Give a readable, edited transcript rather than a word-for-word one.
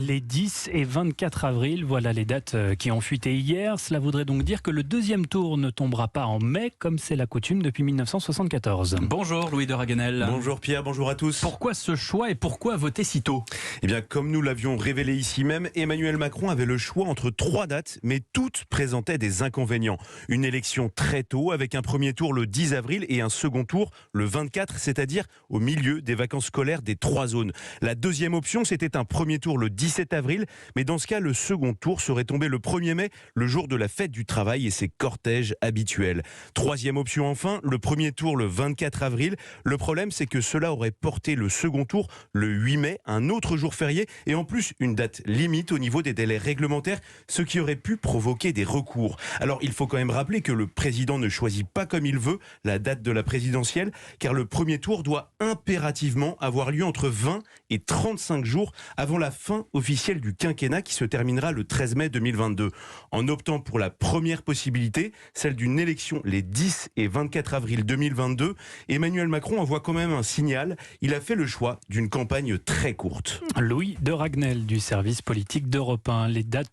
Les 10 et 24 avril, voilà les dates qui ont fuité hier. Cela voudrait donc dire que le deuxième tour ne tombera pas en mai, comme c'est la coutume depuis 1974. Bonjour Louis de Raguenel. Bonjour Pierre, bonjour à tous. Pourquoi ce choix et pourquoi voter si tôt ? Eh bien, comme nous l'avions révélé ici même, Emmanuel Macron avait le choix entre 3 dates, mais toutes présentaient des inconvénients. Une élection très tôt, avec un premier tour le 10 avril et un second tour le 24, c'est-à-dire au milieu des vacances scolaires des 3 zones. La deuxième option, c'était un premier tour le 17 avril, mais dans ce cas, le second tour serait tombé le 1er mai, le jour de la fête du travail et ses cortèges habituels. Troisième option enfin, le premier tour le 24 avril. Le problème, c'est que cela aurait porté le second tour le 8 mai, un autre jour férié, et en plus une date limite au niveau des délais réglementaires, ce qui aurait pu provoquer des recours. Alors il faut quand même rappeler que le président ne choisit pas comme il veut la date de la présidentielle, car le premier tour doit impérativement avoir lieu entre 20 et 35 jours avant la fin officielle du quinquennat qui se terminera le 13 mai 2022. En optant pour la première possibilité, celle d'une élection les 10 et 24 avril 2022, Emmanuel Macron envoie quand même un signal. Il a fait le choix d'une campagne très courte. Louis de Raguenel du service politique d'Europe 1. Les dates